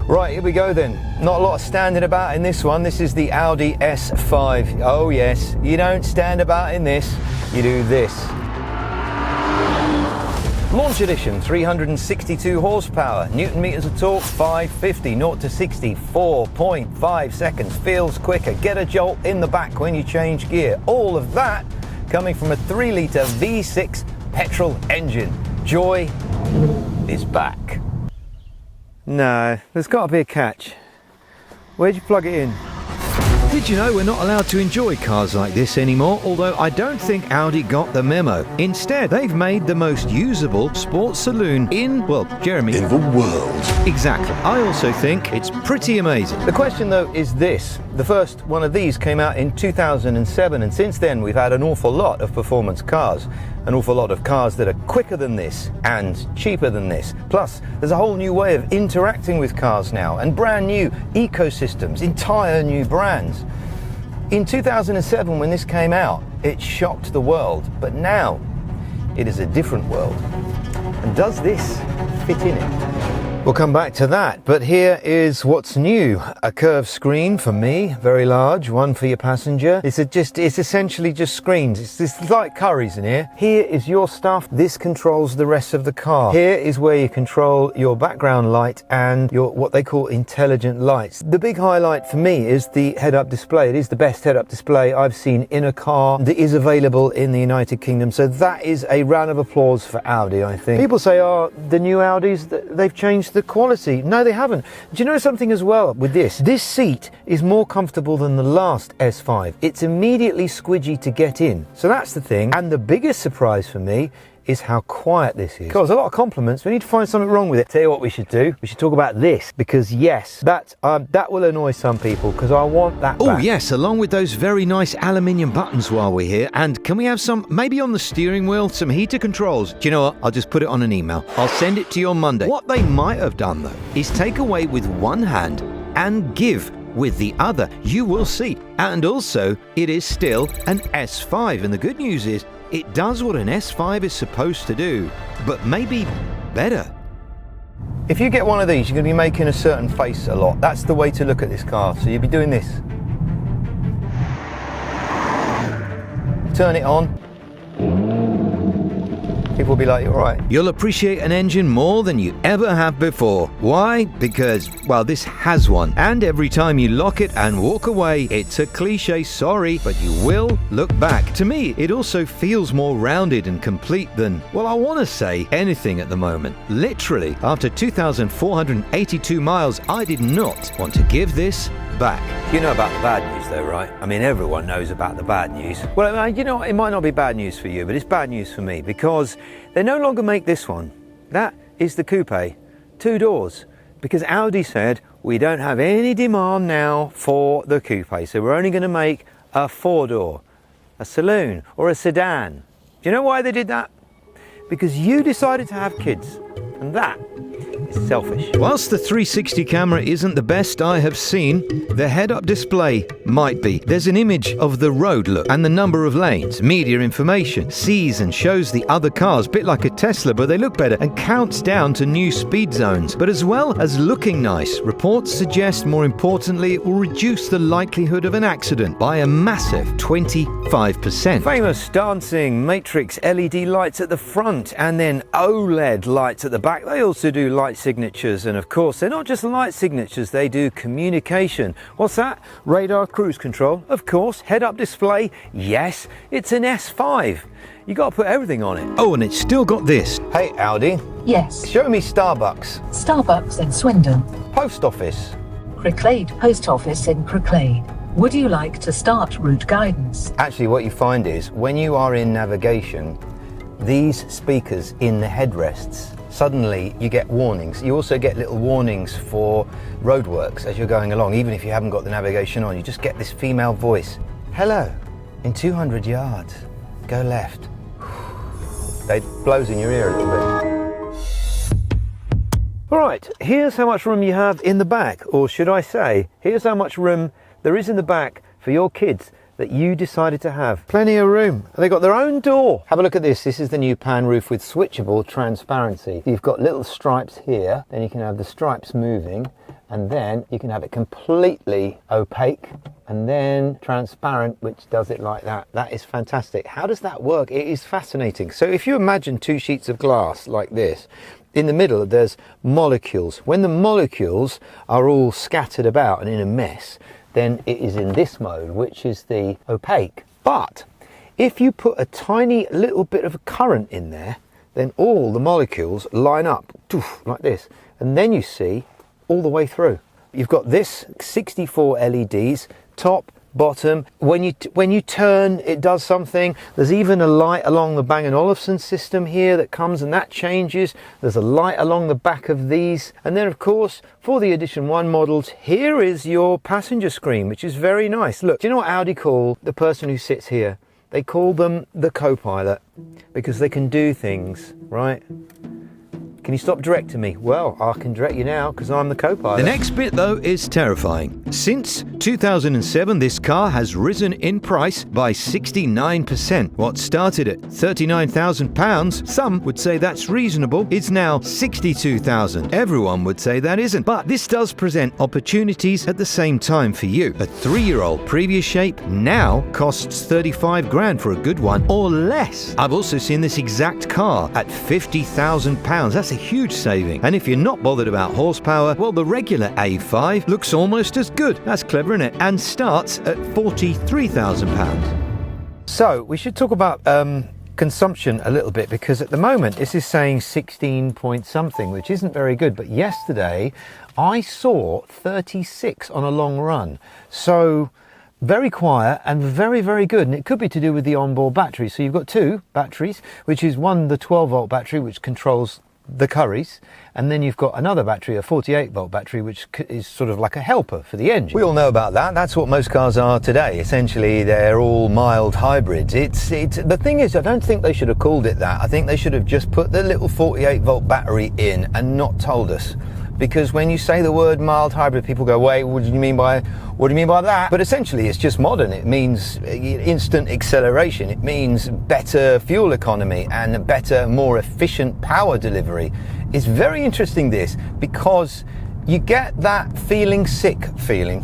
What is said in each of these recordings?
Right, here we go then. Not a lot of standing about in this one. This is the Audi S5. Oh yes, you don't stand about in this, you do this. Launch edition, 362 horsepower, Newton meters of torque, 550, 0 to 60, 4.5 seconds, feels quicker, get a jolt in the back when you change gear. All of that coming from a 3-litre V6 petrol engine. Joy is back. No, there's got to be a catch. Where'd you plug it in? Did you know we're not allowed to enjoy cars like this anymore? Although I don't think Audi got the memo. Instead, they've made the most usable sports saloon in, well, Jeremy, in the world. Exactly. I also think it's pretty amazing. The question though is this. The first one of these came out in 2007, and since then we've had an awful lot of performance cars. An awful lot of cars that are quicker than this and cheaper than this. Plus, there's a whole new way of interacting with cars now and brand new ecosystems, entire new brands. In 2007, when this came out, it shocked the world, but now it is a different world. And does this fit in it? We'll come back to that, but here is what's new. A curved screen for me, very large, one for your passenger. It's essentially just screens. It's like Curry's in here. Here is your stuff. This controls the rest of the car. Here is where you control your background light and your what they call intelligent lights. The big highlight for me is the head-up display. It is the best head-up display I've seen in a car that is available in the United Kingdom. So that is a round of applause for Audi, I think. People say, oh, the new Audis, they've changed the quality. No, they haven't. Do you know something as well with this? This seat is more comfortable than the last S5. It's immediately squidgy to get in. So that's the thing. And the biggest surprise for me is how quiet this is. Cause a lot of compliments. We need to find something wrong with it. Tell you what we should do. We should talk about this, because yes, that will annoy some people because I want that Oh back. yes, along with those very nice aluminium buttons while we're here. And can we have some, maybe on the steering wheel, some heater controls? Do you know what? I'll just put it on an email. I'll send it to you on Monday. What they might have done though is take away with one hand and give with the other. You will see. And also, it is still an S5, and the good news is it does what an S5 is supposed to do, but maybe better. If you get one of these, you're going to be making a certain face a lot. That's the way to look at this car. So you'll be doing this. Turn it on. People will be like, all right. You'll appreciate an engine more than you ever have before. Why? Because, well, this has one. And every time you lock it and walk away, it's a cliche, sorry, but you will look back. To me, it also feels more rounded and complete than, well, I want to say anything at the moment. Literally, after 2,482 miles, I did not want to give this back. You know about the bad news though, right? I mean, everyone knows about the bad news. Well, you know, it might not be bad news for you, but it's bad news for me because they no longer make this one. That is the coupe, 2 doors, because Audi said we don't have any demand now for the coupe, so we're only going to make a 4-door, a saloon or a sedan. Do you know why they did that? Because you decided to have kids, and that is selfish. Whilst the 360 camera isn't the best I have seen, the head-up display might be. There's an image of the road look and the number of lanes, media information, sees and shows the other cars, bit like a Tesla, but they look better, and counts down to new speed zones. But as well as looking nice, reports suggest, more importantly, it will reduce the likelihood of an accident by a massive 25%. Famous dancing matrix LED lights at the front and then OLED lights at the back. They also do light signatures, and of course they're not just light signatures, they do communication. What's that? Radar cruise control, of course. Head-up display, yes, it's an S5. You got to put everything on it. Oh, and it's still got this. Hey Audi, Yes. show me Starbucks. Starbucks in Swindon. Post office. Cricklade Post Office in Cricklade. Would you like to start route guidance? Actually, what you find is when you are in navigation, these speakers in the headrests, suddenly you get warnings. You also get little warnings for roadworks as you're going along, even if you haven't got the navigation on. You just get this female voice. Hello, in 200 yards, go left. It blows in your ear a little bit. All right, here's how much room you have in the back, or should I say, here's how much room there is in the back for your kids that you decided to have. Plenty of room. They got their own door. Have a look at this. This is the new pan roof with switchable transparency. You've got little stripes here, then you can have the stripes moving, and then you can have it completely opaque, and then transparent, which does it like that. That is fantastic. How does that work? It is fascinating. So if you imagine two sheets of glass like this, in the middle there's molecules. When the molecules are all scattered about and in a mess, then it is in this mode, which is the opaque. But if you put a tiny little bit of a current in there, then all the molecules line up like this, and then you see all the way through. You've got this 64 LEDs, top, bottom. When you turn, it does something. There's even a light along the Bang & Olufsen system here that comes, and that changes. There's a light along the back of these. And then, of course, for the Edition 1 models, here is your passenger screen, which is very nice. Look, do you know what Audi call the person who sits here? They call them the co-pilot, because they can do things, right? Can you stop directing me? Well, I can direct you now because I'm the co-pilot. The next bit, though, is terrifying. Since 2007, this car has risen in price by 69%. What started at £39,000, some would say that's reasonable, is now £62,000. Everyone would say that isn't. But this does present opportunities at the same time for you. A 3-year-old previous shape now costs 35 grand for a good one, or less. I've also seen this exact car at £50,000. That's a huge saving. And if you're not bothered about horsepower, well, the regular A5 looks almost as good. That's clever, isn't it? And starts at £43,000. So we should talk about consumption a little bit, because at the moment this is saying 16 point something, which isn't very good. But yesterday I saw 36 on a long run. So very quiet and very, very good. And it could be to do with the onboard battery. So you've got two batteries, which is one, the 12-volt battery, which controls the curries, and then you've got another battery, a 48-volt battery, which is sort of like a helper for the engine. We all know about that. That's what most cars are today. Essentially, they're all mild hybrids. It's the thing is, I don't think they should have called it that. I think they should have just put the little 48-volt battery in and not told us. Because when you say the word mild hybrid, people go, wait, what do you mean by that? But essentially, it's just modern. It means instant acceleration. It means better fuel economy and better, more efficient power delivery. It's very interesting, this, because you get that feeling sick feeling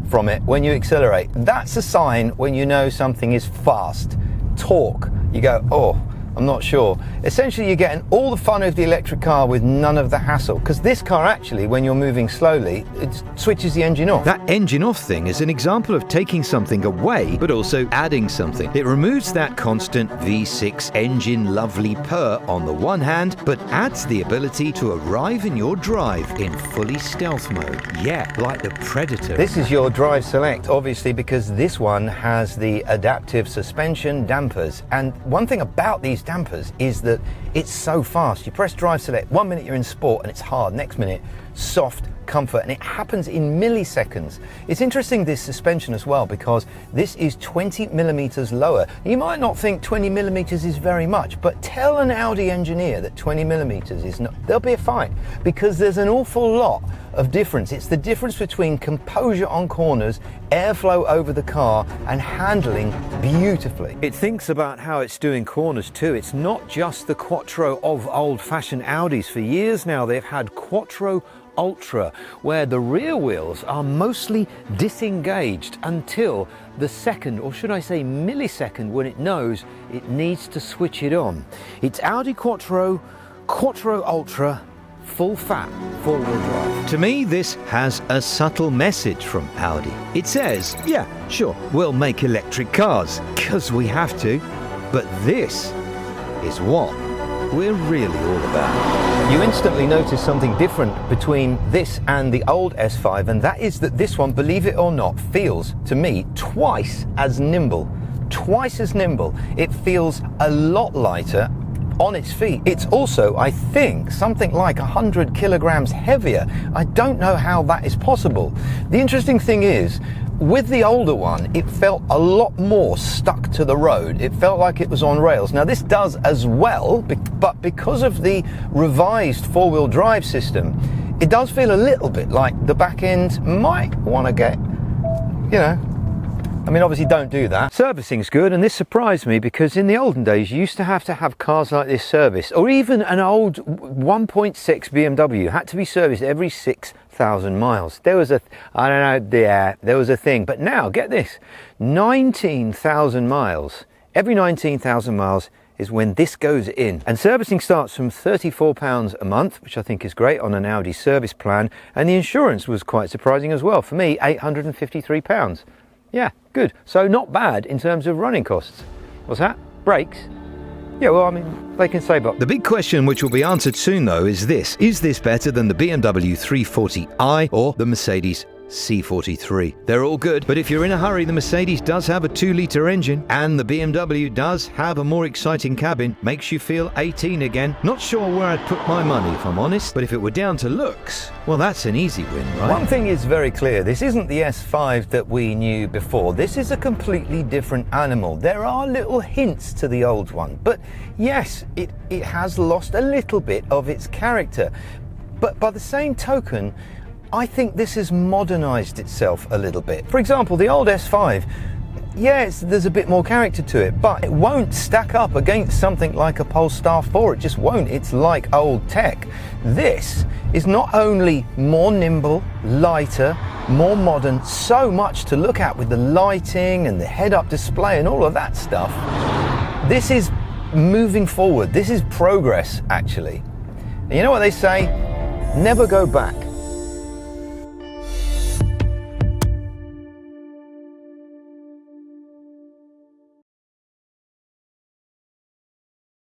from it when you accelerate. That's a sign when you know something is fast. Torque, you go, oh, I'm not sure. Essentially, you're getting all the fun of the electric car with none of the hassle. Because this car actually, when you're moving slowly, it switches the engine off. That engine off thing is an example of taking something away, but also adding something. It removes that constant V6 engine lovely purr on the one hand, but adds the ability to arrive in your drive in fully stealth mode. Yeah, like the Predator. This is your drive select, obviously, because this one has the adaptive suspension dampers. And one thing about these dampers is that it's so fast. You press drive select, 1 minute you're in sport and it's hard, next minute soft, comfort, and it happens in milliseconds. It's interesting, this suspension as well, because this is 20 millimeters lower. You might not think 20 millimeters is very much, but tell an Audi engineer that 20 millimeters is not, there'll be a fight, because there's an awful lot of difference. It's the difference between composure on corners, airflow over the car, and handling beautifully. It thinks about how it's doing corners too. It's not just the Quattro of old-fashioned Audis. For years now they've had Quattro Ultra, where the rear wheels are mostly disengaged until the second, or should I say millisecond, when it knows it needs to switch it on. It's Audi Quattro Ultra, full fat, four-wheel drive. To me, this has a subtle message from Audi. It says, yeah, sure, we'll make electric cars, because we have to, but this is what we're really all about. You instantly notice something different between this and the old S5, and that is that this one, believe it or not, feels, to me, twice as nimble. Twice as nimble. It feels a lot lighter on its feet. It's also, I think, something like 100 kilograms heavier. I don't know how that is possible. The interesting thing is, with the older one, it felt a lot more stuck to the road. It felt like it was on rails. Now this does as well, but because of the revised four-wheel drive system, it does feel a little bit like the back end might want to get, you know, I mean, obviously don't do that. Servicing's good, and this surprised me because in the olden days you used to have cars like this serviced, or even an old 1.6 BMW had to be serviced every 6,000 miles. There was a, I don't know, yeah, there was a thing. But now, get this, 19,000 miles. Every 19,000 miles is when this goes in. And servicing starts from £34 a month, which I think is great on an Audi service plan. And the insurance was quite surprising as well. For me, £853. Yeah, good. So not bad in terms of running costs. What's that? Brakes? Yeah, well, I mean, they can save up. The big question, which will be answered soon though, is this. Is this better than the BMW 340i or the Mercedes C43? They're all good, but if you're in a hurry, the Mercedes does have a 2-litre engine and the BMW does have a more exciting cabin, makes you feel 18 again. Not sure where I'd put my money if I'm honest, but if it were down to looks, well, that's an easy win, right? One thing is very clear, this isn't the S5 that we knew before. This is a completely different animal. There are little hints to the old one, but yes, it has lost a little bit of its character. But by the same token, I think this has modernized itself a little bit. For example, the old S5, yes, there's a bit more character to it, but it won't stack up against something like a Polestar 4. It just won't. It's like old tech. This is not only more nimble, lighter, more modern, so much to look at with the lighting and the head-up display and all of that stuff. This is moving forward. This is progress, actually. And you know what they say? Never go back.